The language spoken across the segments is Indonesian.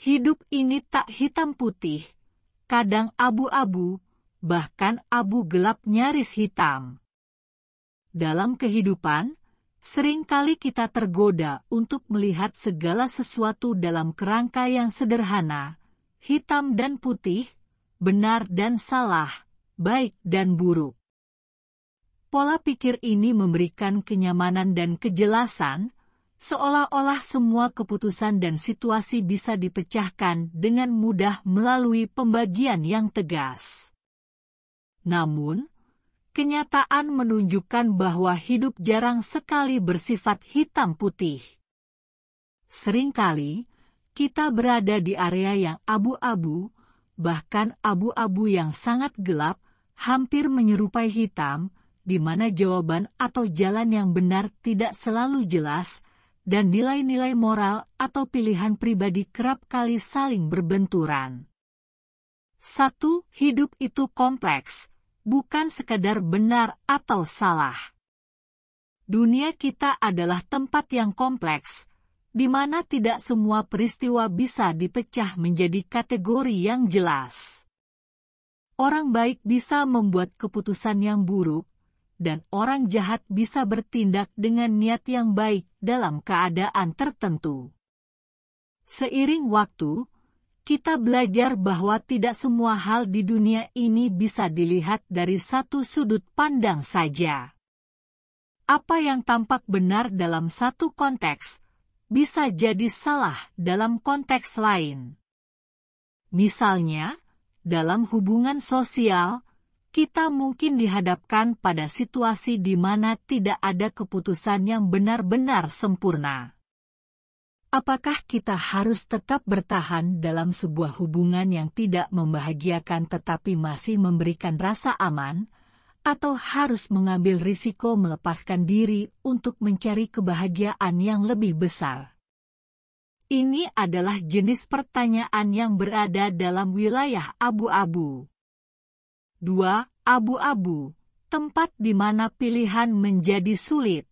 Hidup ini tak hitam putih, kadang abu-abu, bahkan abu gelap nyaris hitam. Dalam kehidupan, seringkali kita tergoda untuk melihat segala sesuatu dalam kerangka yang sederhana, hitam dan putih, benar dan salah, baik dan buruk. Pola pikir ini memberikan kenyamanan dan kejelasan, seolah-olah semua keputusan dan situasi bisa dipecahkan dengan mudah melalui pembagian yang tegas. Namun, kenyataan menunjukkan bahwa hidup jarang sekali bersifat hitam putih. Seringkali, kita berada di area yang abu-abu, bahkan abu-abu yang sangat gelap, hampir menyerupai hitam, di mana jawaban atau jalan yang benar tidak selalu jelas, dan nilai-nilai moral atau pilihan pribadi kerap kali saling berbenturan. 1. Hidup itu kompleks, bukan sekadar benar atau salah. Dunia kita adalah tempat yang kompleks, di mana tidak semua peristiwa bisa dipecah menjadi kategori yang jelas. Orang baik bisa membuat keputusan yang buruk, dan orang jahat bisa bertindak dengan niat yang baik dalam keadaan tertentu. Seiring waktu, kita belajar bahwa tidak semua hal di dunia ini bisa dilihat dari satu sudut pandang saja. Apa yang tampak benar dalam satu konteks, bisa jadi salah dalam konteks lain. Misalnya, dalam hubungan sosial, kita mungkin dihadapkan pada situasi di mana tidak ada keputusan yang benar-benar sempurna. Apakah kita harus tetap bertahan dalam sebuah hubungan yang tidak membahagiakan tetapi masih memberikan rasa aman, atau harus mengambil risiko melepaskan diri untuk mencari kebahagiaan yang lebih besar? Ini adalah jenis pertanyaan yang berada dalam wilayah abu-abu. 2. Abu-abu, tempat di mana pilihan menjadi sulit.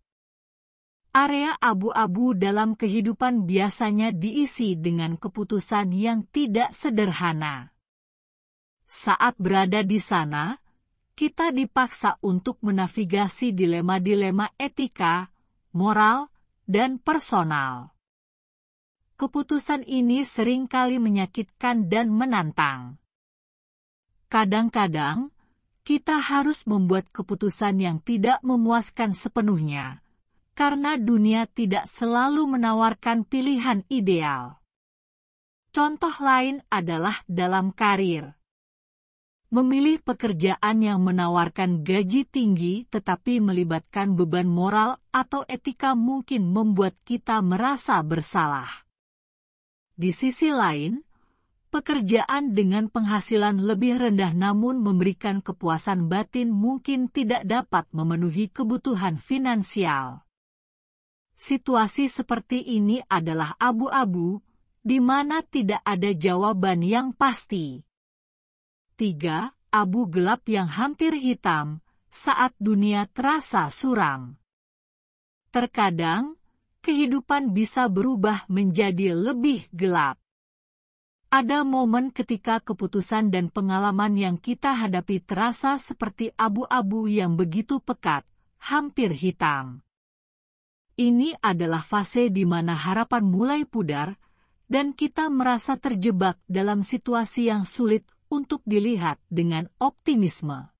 Area abu-abu dalam kehidupan biasanya diisi dengan keputusan yang tidak sederhana. Saat berada di sana, kita dipaksa untuk menavigasi dilema-dilema etika, moral, dan personal. Keputusan ini seringkali menyakitkan dan menantang. Kadang-kadang, kita harus membuat keputusan yang tidak memuaskan sepenuhnya, karena dunia tidak selalu menawarkan pilihan ideal. Contoh lain adalah dalam karir. Memilih pekerjaan yang menawarkan gaji tinggi tetapi melibatkan beban moral atau etika mungkin membuat kita merasa bersalah. Di sisi lain, pekerjaan dengan penghasilan lebih rendah namun memberikan kepuasan batin mungkin tidak dapat memenuhi kebutuhan finansial. Situasi seperti ini adalah abu-abu, di mana tidak ada jawaban yang pasti. 3. Abu gelap yang hampir hitam, saat dunia terasa suram. Terkadang, kehidupan bisa berubah menjadi lebih gelap. Ada momen ketika keputusan dan pengalaman yang kita hadapi terasa seperti abu-abu yang begitu pekat, hampir hitam. Ini adalah fase di mana harapan mulai pudar, dan kita merasa terjebak dalam situasi yang sulit untuk dilihat dengan optimisme.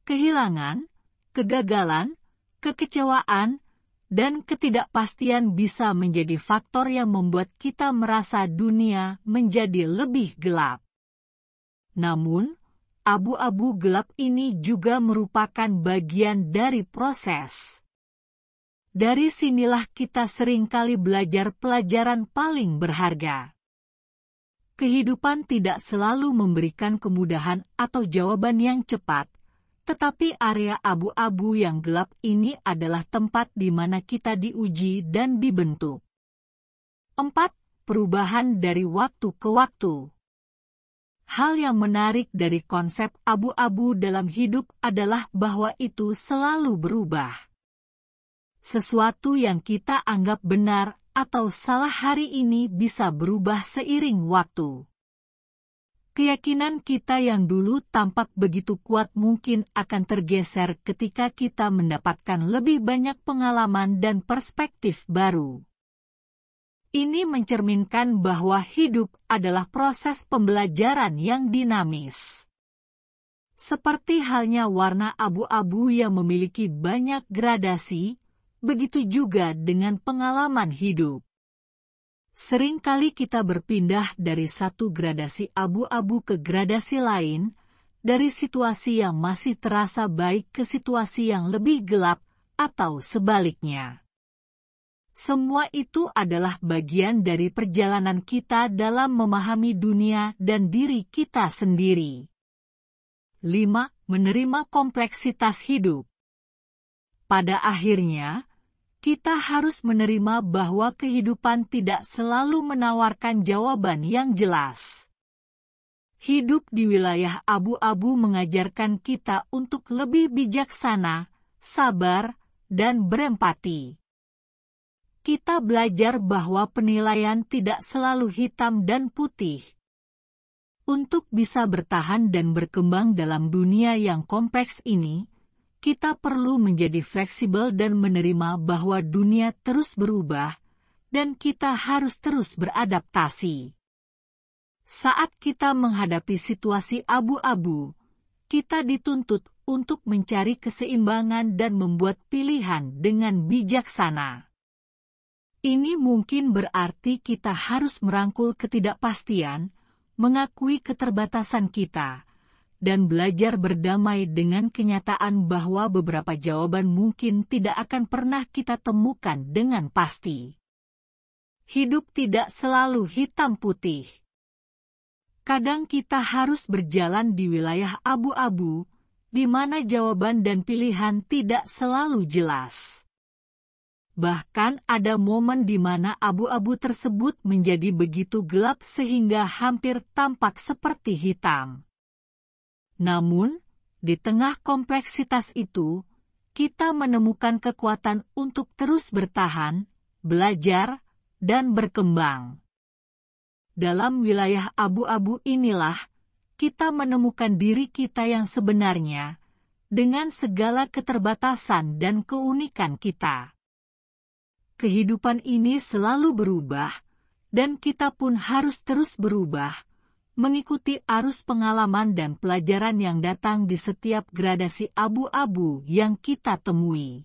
Kehilangan, kegagalan, kekecewaan, dan ketidakpastian bisa menjadi faktor yang membuat kita merasa dunia menjadi lebih gelap. Namun, abu-abu gelap ini juga merupakan bagian dari proses. Dari sinilah kita seringkali belajar pelajaran paling berharga. Kehidupan tidak selalu memberikan kemudahan atau jawaban yang cepat, tetapi area abu-abu yang gelap ini adalah tempat di mana kita diuji dan dibentuk. 4. Perubahan dari waktu ke waktu. Hal yang menarik dari konsep abu-abu dalam hidup adalah bahwa itu selalu berubah. Sesuatu yang kita anggap benar atau salah hari ini bisa berubah seiring waktu. Keyakinan kita yang dulu tampak begitu kuat mungkin akan tergeser ketika kita mendapatkan lebih banyak pengalaman dan perspektif baru. Ini mencerminkan bahwa hidup adalah proses pembelajaran yang dinamis. Seperti halnya warna abu-abu yang memiliki banyak gradasi, begitu juga dengan pengalaman hidup. Seringkali kita berpindah dari satu gradasi abu-abu ke gradasi lain, dari situasi yang masih terasa baik ke situasi yang lebih gelap, atau sebaliknya. Semua itu adalah bagian dari perjalanan kita dalam memahami dunia dan diri kita sendiri. 5. Menerima kompleksitas hidup. Pada akhirnya, kita harus menerima bahwa kehidupan tidak selalu menawarkan jawaban yang jelas. Hidup di wilayah abu-abu mengajarkan kita untuk lebih bijaksana, sabar, dan berempati. Kita belajar bahwa penilaian tidak selalu hitam dan putih. Untuk bisa bertahan dan berkembang dalam dunia yang kompleks ini, kita perlu menjadi fleksibel dan menerima bahwa dunia terus berubah, dan kita harus terus beradaptasi. Saat kita menghadapi situasi abu-abu, kita dituntut untuk mencari keseimbangan dan membuat pilihan dengan bijaksana. Ini mungkin berarti kita harus merangkul ketidakpastian, mengakui keterbatasan kita, dan belajar berdamai dengan kenyataan bahwa beberapa jawaban mungkin tidak akan pernah kita temukan dengan pasti. Hidup tidak selalu hitam putih. Kadang kita harus berjalan di wilayah abu-abu, di mana jawaban dan pilihan tidak selalu jelas. Bahkan ada momen di mana abu-abu tersebut menjadi begitu gelap sehingga hampir tampak seperti hitam. Namun, di tengah kompleksitas itu, kita menemukan kekuatan untuk terus bertahan, belajar, dan berkembang. Dalam wilayah abu-abu inilah, kita menemukan diri kita yang sebenarnya, dengan segala keterbatasan dan keunikan kita. Kehidupan ini selalu berubah, dan kita pun harus terus berubah, mengikuti arus pengalaman dan pelajaran yang datang di setiap gradasi abu-abu yang kita temui.